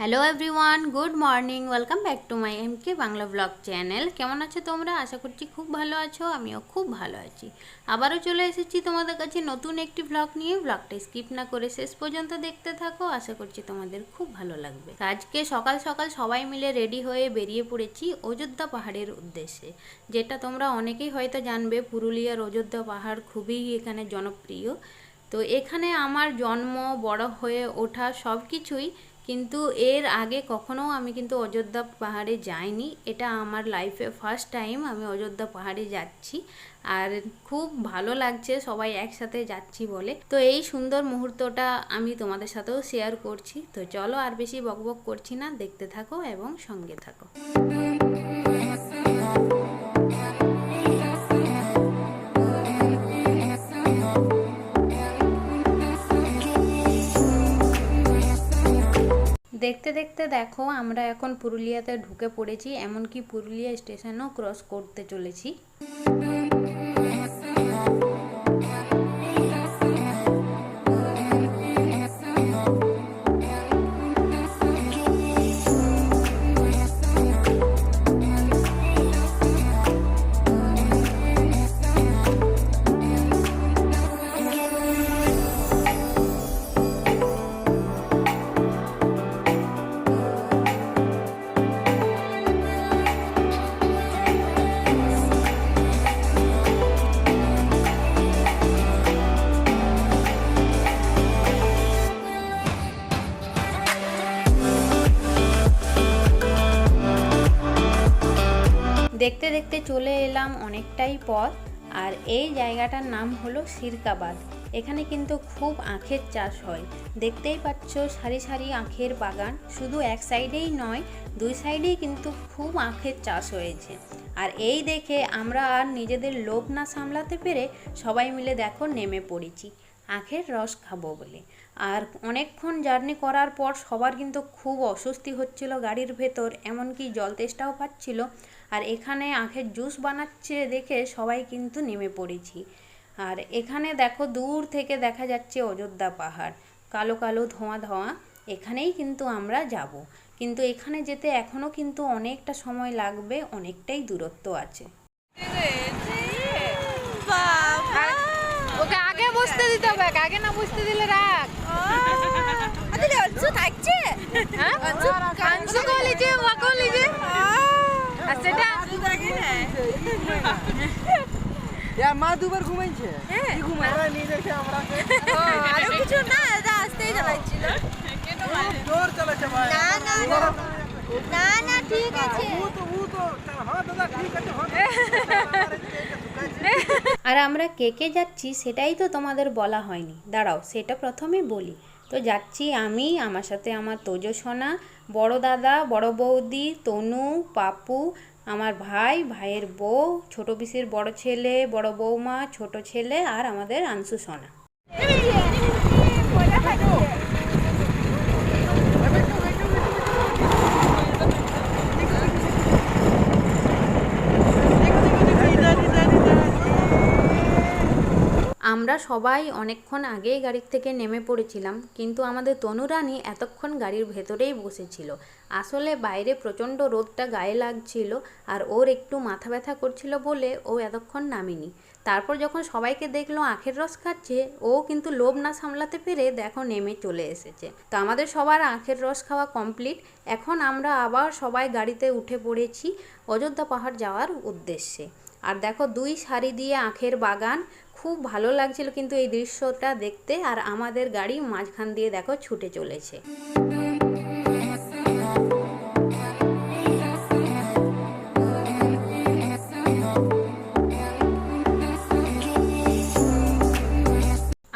Hello everyone, good morning. Welcome back to my MK Bangla blog channel. কেমন আছো তোমরা? আশা করছি খুব ভালো আছো। আমিও খুব ভালো আছি। আবারও চলে এসেছি তোমাদের কাছে নতুন একটি ব্লগ নিয়ে। ব্লগটা স্কিপ না করে শেষ পর্যন্ত দেখতে থাকো। আশা করছি তোমাদের খুব ভালো লাগবে। আজকে সকাল সকাল সবাই মিলে রেডি হয়ে বেরিয়ে পড়েছি অযোধ্যা পাহাড়ের উদ্দেশ্যে। যেটা তোমরা অনেকেই হয়তো জানবে, পুরুলিয়ার অযোধ্যা পাহাড় খুবই এখানে জনপ্রিয়। তো এখানে আমার জন্ম, বড় হয়ে ওঠা সব কিছুই, কিন্তু এর আগে কখনো আমি কিন্তু অযোধ্যা পাহাড়ে যাইনি। এটা আমার লাইফে ফার্স্ট টাইম আমি অযোধ্যা পাহাড়ে যাচ্ছি। আর খুব ভালো লাগছে সবাই একসাথে যাচ্ছি বলে। তো এই সুন্দর মুহূর্তটা আমি তোমাদের সাথেও শেয়ার করছি। তো চলো আর বেশি বকবক করছি না, দেখতে থাকো এবং সঙ্গে থাকো। দেখতে দেখতে দেখো আমরা এখন পুরুলিয়াতে ঢুকে পড়েছি, এমনকি পুরুলিয়া স্টেশনও ক্রস করতে চলেছি। দেখতে দেখতে চলে এলাম অনেকটাই পথ। আর এই জায়গাটার নাম হলো সিরকাবাদ। এখানে কিন্তু খুব আখের চাষ হয়। দেখতেই পাচ্ছ সারি সারি আখের বাগান। শুধু এক সাইডেই নয়, দুই সাইডেই কিন্তু খুব আখের চাষ হয়েছে। আর এই দেখে আমরা আর নিজেদের লোভ না সামলাতে পেরে সবাই মিলে দেখো নেমে পড়েছি আখের রস খাবো বলে। আর অনেকক্ষণ জার্নি করার পর সবার কিন্তু খুব অস্বস্তি হচ্ছিল গাড়ির ভেতর, এমনকি জল তেষ্টাও পাচ্ছিল। আর এখানে আখের জুস বানাচ্ছে দেখে সবাই কিন্তু নেমে পড়েছি। আর এখানে দেখো দূর থেকে দেখা যাচ্ছে অযোধ্যা পাহাড়, কালো কালো ধোঁয়া ধোঁয়া। এখানেই কিন্তু আমরা যাব, কিন্তু এখানে যেতে এখনও কিন্তু অনেকটা সময় লাগবে, অনেকটাই দূরত্ব আছে। ওকে আগে বসতে দিতে হবে, আগে না বসতে দিলে রাখ। থাকছে সেটা মা দুবার ঘুমাইছে, আরো কিছু না, আসতেই চালাচ্ছিল। জোর চালাচ্ছে ভাই। না না ঠিক আছে। হ্যাঁ দাদা ঠিক আছে। আর আমরা কে কে যাচ্ছি সেটাই তো তোমাদের বলা হয়নি, দাঁড়াও সেটা প্রথমে বলি। তো যাচ্ছি আমি, আমার সাথে আমার তোজো সোনা, বড় দাদা, বড় বৌদি, তনু, পাপু, আমার ভাই, ভাইয়ের বউ, ছোট পিসির বড় ছেলে, বড় বৌমা, ছোট ছেলে, আর আমাদের আংশু সোনা। আমরা সবাই অনেকক্ষণ আগেই গাড়ির থেকে নেমে পড়েছিলাম, কিন্তু আমাদের তনুরানী এতক্ষণ গাড়ির ভেতরেই বসেছিল। আসলে বাইরে প্রচণ্ড রোদটা গায়ে লাগছিল, আর ওর একটু মাথা ব্যথা করছিল বলে ও এতক্ষণ নামেনি। তারপর যখন সবাইকে দেখলো আখের রস খাচ্ছে, ও কিন্তু লোভ না সামলাতে পেরে দেখো নেমে চলে এসেছে। তো আমাদের সবার আখের রস খাওয়া কমপ্লিট। এখন আমরা আবার সবাই গাড়িতে উঠে পড়েছি অযোধ্যা পাহাড় যাওয়ার উদ্দেশ্যে। আর দেখো দুই সারি দিয়ে আখের বাগান, খুব ভালো লাগছিল কিন্তু এই দৃশ্যটা দেখতে। আর আমাদের গাড়ি মাঝখান দিয়ে দেখো ছুটে চলেছে।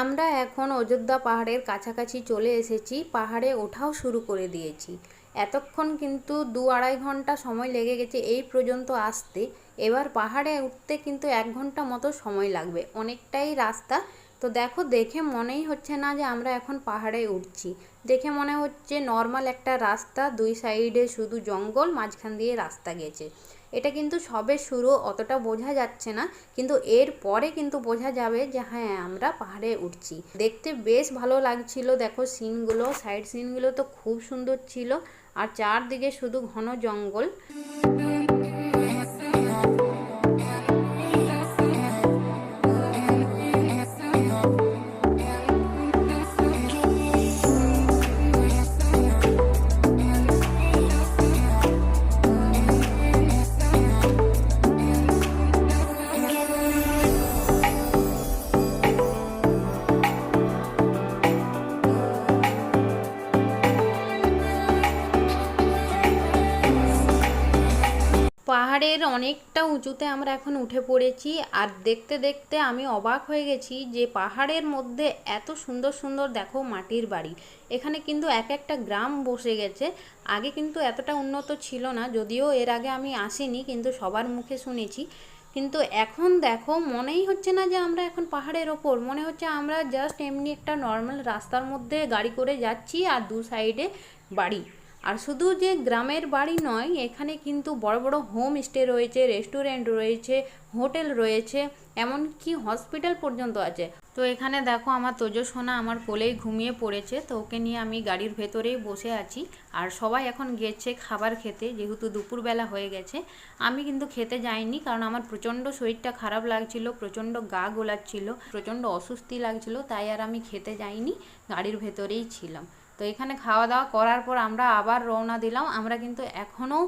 আমরা এখন অযোধ্যা পাহাড়ের কাছাকাছি চলে এসেছি, পাহাড়ে ওঠাও শুরু করে দিয়েছি। এতক্ষণ কিন্তু 2-2.5 ঘন্টা সময় লেগে গেছে এই পর্যন্ত আসতে। এবার পাহাড়ে উঠতে কিন্তু 1 ঘন্টা মতো সময় লাগবে, অনেকটাই রাস্তা। তো দেখো দেখে মনেই হচ্ছে না যে আমরা এখন পাহাড়ে উঠছি। দেখে মনে হচ্ছে নর্মাল একটা রাস্তা, দুই সাইডে শুধু জঙ্গল, মাঝখান দিয়ে রাস্তা গেছে। এটা কিন্তু সবে শুরু, অতটা বোঝা যাচ্ছে না, কিন্তু এর পরে কিন্তু বোঝা যাবে যে হ্যাঁ আমরা পাহাড়ে উঠছি। দেখতে বেশ ভালো লাগছিল। দেখো সিনগুলো, সাইড সিনগুলো তো খুব সুন্দর ছিল, আর চারদিকে শুধু ঘন জঙ্গল। পাহাড়ের অনেকটা উঁচুতে আমরা এখন উঠে পড়েছি, আর দেখতে দেখতে আমি অবাক হয়ে গেছি যে পাহাড়ের মধ্যে এত সুন্দর সুন্দর দেখো মাটির বাড়ি। এখানে কিন্তু এক একটা গ্রাম বসে গেছে। আগে কিন্তু এতটা উন্নত ছিল না, যদিও এর আগে আমি আসিনি, কিন্তু সবার মুখে শুনেছি। কিন্তু এখন দেখো মনেই হচ্ছে না যে আমরা এখন পাহাড়ের ওপর, মনে হচ্ছে আমরা জাস্ট এমনি একটা নর্মাল রাস্তার মধ্যে গাড়ি করে যাচ্ছি, আর দু সাইডে বাড়ি। আর শুধু যে গ্রামের বাড়ি নয়, এখানে কিন্তু বড় বড় হোম স্টে রয়েছে, রেস্টুরেন্ট রয়েছে, হোটেল রয়েছে, এমনকি হসপিটাল পর্যন্ত আছে। তো এখানে দেখো আমার তোজো সোনা আমার কোলেই ঘুমিয়ে পড়েছে, তো ওকে নিয়ে আমি গাড়ির ভেতরেই বসে আছি। আর সবাই এখন গেছে খাবার খেতে, যেহেতু দুপুরবেলা হয়ে গেছে। আমি কিন্তু খেতে যাইনি, কারণ আমার প্রচণ্ড শরীরটা খারাপ লাগছিল, প্রচণ্ড গা গোলাচ্ছিল, প্রচণ্ড অস্বস্তি লাগছিল, তাই আর আমি খেতে যাইনি, গাড়ির ভেতরেই ছিলাম। তো এখানে খাওয়া দাওয়া করার পর আমরা আবার রওনা দিলাম। আমরা কিন্তু এখনও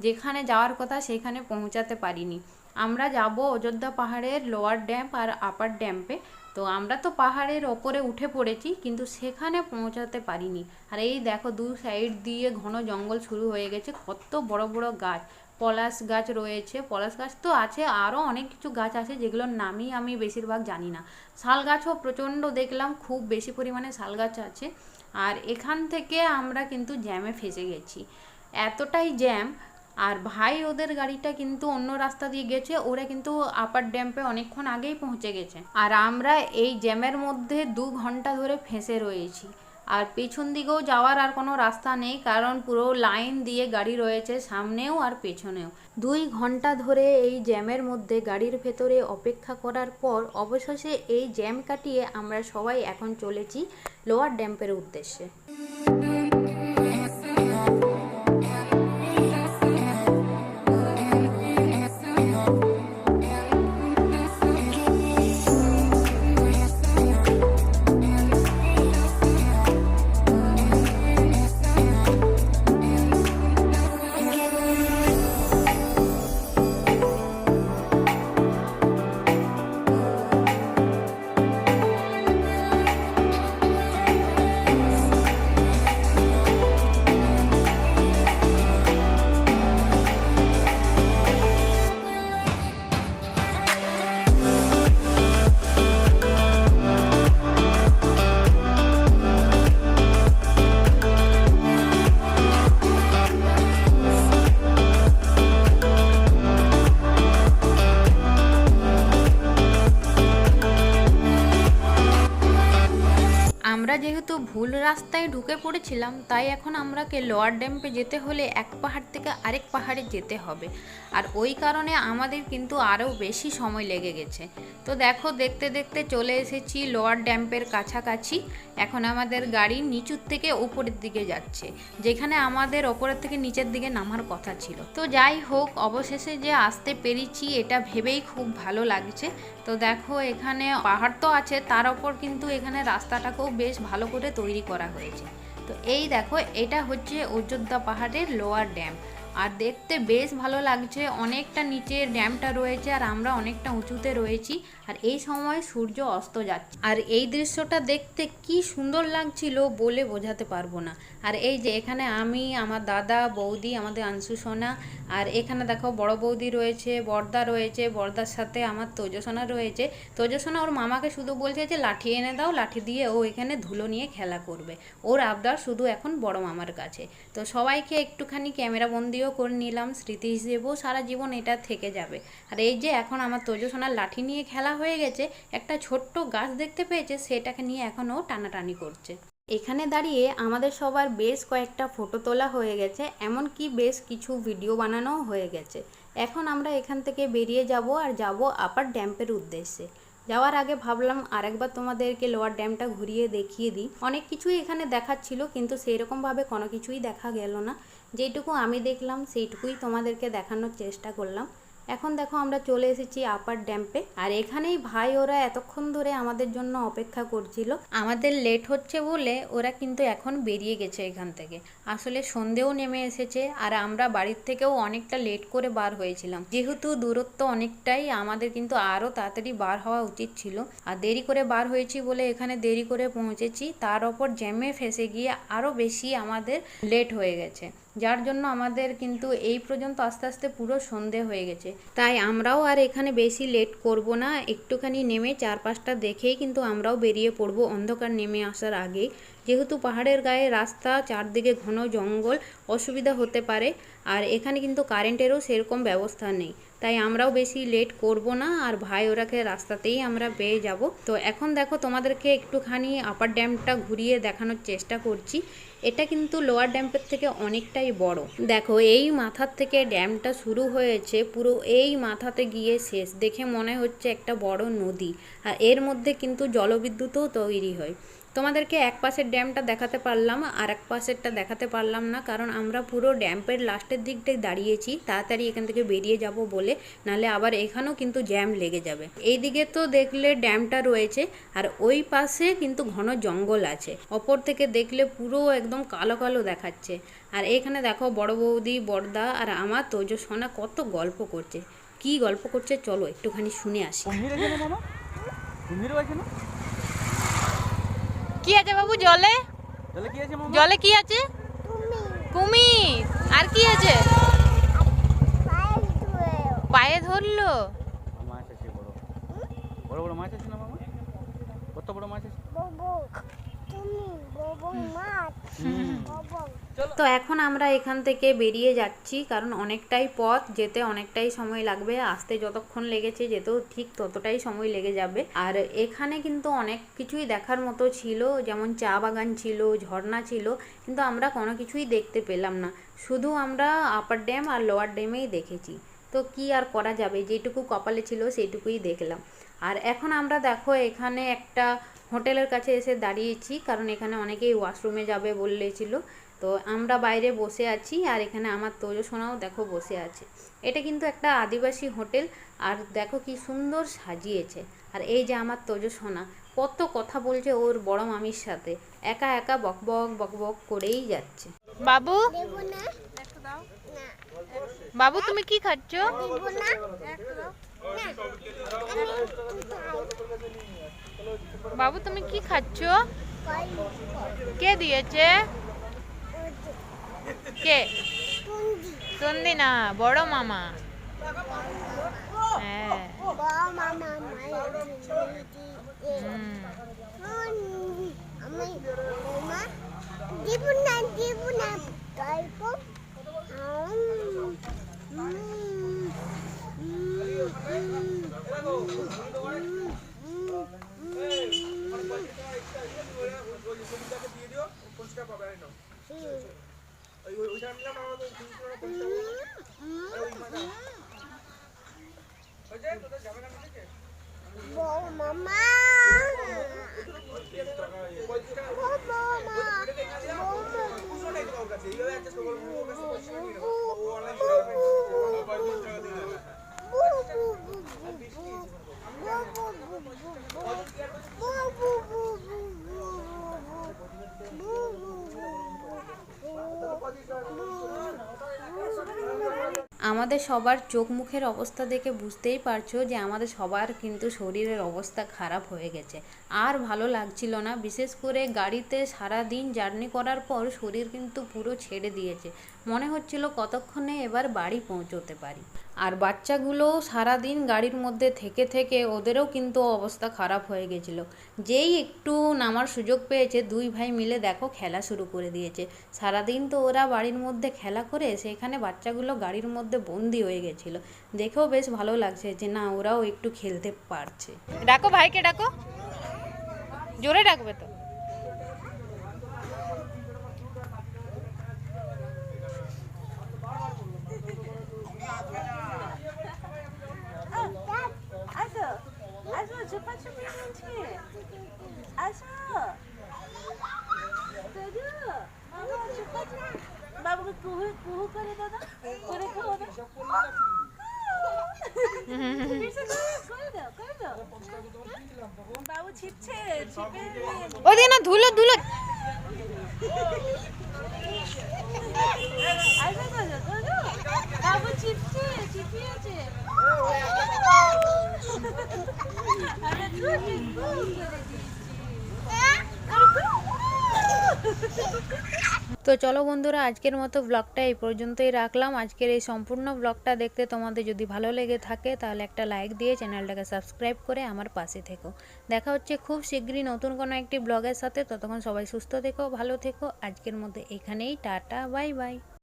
যেখানে যাওয়ার কথা সেখানে পৌঁছাতে পারিনি। আমরা যাব অযোধ্যা পাহাড়ের লোয়ার ড্যাম আর আপার ড্যাম্পে। তো আমরা তো পাহাড়ের ওপরে উঠে পড়েছি, কিন্তু সেখানে পৌঁছাতে পারিনি। আর এই দেখো দু সাইড দিয়ে ঘন জঙ্গল শুরু হয়ে গেছে, কত বড় বড় গাছ, পলাশ গাছ রয়েছে, পলাশ গাছ তো আছে, আরও অনেক কিছু গাছ আছে যেগুলোর নামই আমি বেশিরভাগ জানি না। শাল গাছও প্রচণ্ড দেখলাম, খুব বেশি পরিমাণে শাল গাছ আছে। আর এখান থেকে আমরা কিন্তু জ্যামে ফেসে গেছি, এতটাই জ্যাম। আর ভাই ওদের গাড়িটা কিন্তু অন্য রাস্তা দিয়ে গেছে, ওরা কিন্তু আপার ড্যাম্পে অনেকক্ষণ আগেই পৌঁছে গেছে। আর আমরা এই জ্যামের মধ্যে 2 ঘন্টা ধরে ফেঁসে রয়েছি। আর পেছন দিকেও যাওয়ার আর কোনো রাস্তা নেই, কারণ পুরো লাইন দিয়ে গাড়ি রয়েছে সামনেও আর পেছনেও। 2 ঘন্টা ধরে এই জ্যামের মধ্যে গাড়ির ভেতরে অপেক্ষা করার পর অবশেষে এই জ্যাম কাটিয়ে আমরা সবাই এখন চলেছি লোয়ার ড্যাম্পের উদ্দেশ্যে। আমরা যেহেতু ভুল রাস্তায় ঢুকে পড়েছিলাম, তাই এখন আমরাকে লোয়ার ড্যাম্পে যেতে হলে এক পাহাড় থেকে আরেক পাহাড়ে যেতে হবে। আর ওই কারণে আমাদের কিন্তু আরও বেশি সময় লেগে গেছে। তো দেখো দেখতে দেখতে চলে এসেছি লোয়ার ড্যাম্পের কাছাকাছি। এখন আমাদের গাড়ি নিচুর থেকে উপরের দিকে যাচ্ছে, যেখানে আমাদের ওপরের থেকে নিচের দিকে নামার কথা ছিল। তো যাই হোক, অবশেষে যে আসতে পেরেছি এটা ভেবেই খুব ভালো লাগছে। তো দেখো এখানে পাহাড় তো আছে, তার ওপর কিন্তু এখানে রাস্তাটাকেও বেশ ভালো করে তৈরি করা হয়েছে। তো এই দেখো এটা হচ্ছে অযোধ্যা পাহাড়ের লোয়ার ড্যাম, আর দেখতে বেশ ভালো লাগছে। অনেকটা নিচে ড্যামটা রয়েছে, আর আমরা অনেকটা উঁচুতে রয়েছি, আর এই সময় সূর্য অস্ত যাচ্ছে। আর এই দৃশ্যটা দেখতে কি সুন্দর লাগছিল বলে বোঝাতে পারবো না। আর এই যে এখানে আমি, আমার দাদা, বৌদি, আমাদের আংশু সোনা, আর এখানে দেখো বড় বৌদি রয়েছে, বড়দা রয়েছে, বড়দার সাথে আমার তোজো সোনা রয়েছে। তোজো সোনা ওর মামাকে শুধু বলছে যে লাঠি এনে দাও, লাঠি দিয়ে ও এখানে ধুলো নিয়ে খেলা করবে। ওর আবদার শুধু এখন বড় মামার কাছে। তো সবাইকে একটুখানি ক্যামেরা বন্দিও করে নিলাম, স্মৃতি হিসেবেও সারা জীবন এটা থেকে যাবে। আর এই যে এখন আমার তোজো সোনার লাঠি নিয়ে খেলা হয়ে গেছে, একটা ছোট্ট গাছ দেখতে পেয়েছে, সেটাকে নিয়ে এখন ও টানাটানি করছে। এখানে দাঁড়িয়ে আমাদের সবার বেশ কয়েকটা ফটো তোলা হয়ে গেছে, এমনকি বেশ কিছু ভিডিও বানানোও হয়ে গেছে। এখন আমরা এখান থেকে বেরিয়ে যাব আর যাব আপার ড্যামের উদ্দেশ্যে। যাওয়ার আগে ভাবলাম আরেকবার তোমাদেরকে লোয়ার ড্যামটা ঘুরিয়ে দেখিয়ে দিই। অনেক কিছুই এখানে দেখাচ্ছিল, কিন্তু সেইরকমভাবে কোনো কিছুই দেখা গেল না। যেইটুকু আমি দেখলাম সেইটুকুই তোমাদেরকে দেখানোর চেষ্টা করলাম। এখন দেখো আমরা চলে এসেছি আপার ড্যাম্পে, আর এখানেই ভাই ওরা এতক্ষণ ধরে আমাদের জন্য অপেক্ষা করছিল। আমাদের লেট হচ্ছে বলে ওরা কিন্তু এখন বেরিয়ে গেছে এখান থেকে। আসলে সন্ধেও নেমে এসেছে, আর আমরা বাড়ির থেকেও অনেকটা লেট করে বার হয়েছিলাম। যেহেতু দূরত্ব অনেকটাই, আমাদের কিন্তু আরও তাড়াতাড়ি বার হওয়া উচিত ছিল, আর দেরি করে বার হয়েছি বলে এখানে দেরি করে পৌঁছেছি। তার ওপর জ্যামে ফেসে গিয়ে আরও বেশি আমাদের লেট হয়ে গেছে, যার জন্য আমাদের কিন্তু এই পর্যন্ত আস্তে আস্তে পুরো সন্ধে হয়ে গেছে। তাই আমরাও আর এখানে বেশি লেট করব না, একটুখানি নেমে চারপাশটা দেখেই কিন্তু আমরাও বেরিয়ে পড়ব অন্ধকার নেমে আসার আগে। যেহেতু পাহাড়ের গায়ে রাস্তা, চারদিকে ঘন জঙ্গল, অসুবিধা হতে পারে, আর এখানে কিন্তু কারেন্টেরও সেরকম ব্যবস্থা নেই। তাই আমরাও বেশি লেট করব না, আর ভাই ওরাকে রাস্তাতেই আমরা পেয়ে যাব। তো এখন দেখো তোমাদেরকে একটুখানি আপার ড্যামটা ঘুরিয়ে দেখানোর চেষ্টা করছি। এটা কিন্তু লোয়ার ড্যামের থেকে অনেকটাই বড়। দেখো এই মাথার থেকে ড্যামটা শুরু হয়েছে, পুরো এই মাথাতে গিয়ে শেষ। দেখে মনে হচ্ছে একটা বড় নদী, আর এর মধ্যে কিন্তু জলবিদ্যুৎও তৈরি হয়। তোমাদেরকে এক পাশের ড্যামটা দেখাতে পারলাম, আর এক পাশেরটা দেখাতে পারলাম না, কারণ আমরা পুরো ড্যামের লাস্টের দিকটাই দাঁড়িয়েছি তাড়াতাড়ি এখান থেকে বেরিয়ে যাব বলে, নালে আবার এখানেও কিন্তু জ্যাম লেগে যাবে। এইদিকে তো দেখলে ড্যামটা রয়েছে, আর ওই পাশে কিন্তু ঘন জঙ্গল আছে। অপর থেকে দেখলে পুরো একদম কালো কালো দেখাচ্ছে। আর এখানে দেখো বড় বৌদি, বড়দা আর আমার তোজো সোনা কত গল্প করছে। কি গল্প করছে চলো একটুখানি শুনে আসি। কি আছে বাবু জলে? জলে কি আছে? কুমির। আর কি আছে? পায়ে ধরলো। মাছ আছে বড় বড় বড় মাছ আছে না মামা? কত বড় মাছ আছে? তো এখন আমরা এখান থেকে বেরিয়ে যাচ্ছি, কারণ অনেকটাই পথ, যেতে অনেকটাই সময় লাগবে। আসতে যতক্ষণ লেগেছে যেতেও ঠিক ততটাই সময় লেগে যাবে। আর এখানে কিন্তু অনেক কিছুই দেখার মতো ছিল, যেমন চা বাগান ছিল, ঝর্ণা ছিল, কিন্তু আমরা কোনো কিছুই দেখতে পেলাম না। শুধু আমরা আপার ড্যাম আর লোয়ার ড্যামেই দেখেছি। তো কি আর করা যাবে, যেটুকু কপালে ছিল সেইটুকুই দেখলাম। আর এখন আমরা দেখো এখানে একটা হোটেলের কাছে এসে দাঁড়িয়েছি, কারণ এখানে অনেকেই ওয়াশরুমে যাবে বললেছিল। তো আমরা বাইরে বসে আছি, আর এখানে আমার তোজো সোনাও দেখো বসে আছে। এটা কিন্তু একটা আদিবাসী হোটেল, আর দেখো কি সুন্দর সাজিয়েছে। আর এই যে আমার তোজো সোনা কত কথা বলছে ওর বড় মামির সাথে, একা একা বকবক বকবক করেই যাচ্ছে। বাবু, বাবু তুমি কি খাচ্ছ? বাবু তুমি কি খাচ্ছ? কে দিয়েছে? কে? তন্দি না, বড় মামা। হ্যাঁ। আমাদের সবার চোখ মুখের অবস্থা দেখে বুঝতেই পারছো যে আমাদের সবার কিন্তু শরীরের অবস্থা খারাপ হয়ে গেছে, আর ভালো লাগছিল না। বিশেষ করে গাড়িতে সারা দিন জার্নি করার পর শরীর কিন্তু পুরো ছেড়ে দিয়েছে, মনে হচ্ছিল কতক্ষণে এবার বাড়ি পৌঁছতে পারি। আর বাচ্চাগুলো সারাদিন গাড়ির মধ্যে থেকে থেকে ওদেরও কিন্তু অবস্থা খারাপ হয়ে গেছিল। যেই একটু নামার সুযোগ পেয়েছে দুই ভাই মিলে দেখো খেলা শুরু করে দিয়েছে। সারাদিন তো ওরা বাড়ির মধ্যে খেলা করে, সেখানে বাচ্চাগুলো গাড়ির মধ্যে বন্দি হয়ে গেছিল। দেখেও বেশ ভালো লাগছে যে না ওরাও একটু খেলতে পারছে। ডাকো ভাইকে, ডাকো, জোরে ডাকবে তো। ওদিকে না ধুলো ধুলো। তো চলো বন্ধুরা, আজকের মতো ব্লগটা এই পর্যন্তই রাখলাম। আজকের এই সম্পূর্ণ ব্লগটা দেখতে তোমাদের যদি ভালো লেগে থাকে তাহলে একটা লাইক দিয়ে চ্যানেলটাকে সাবস্ক্রাইব করে আমার পাশে থেকো। দেখা হচ্ছে খুব শীঘ্রই নতুন কোনো একটি ব্লগের সাথে। ততক্ষণ সবাই সুস্থ থেকো, ভালো থেকো। আজকের মতো এখানেই টাটা, বাই বাই।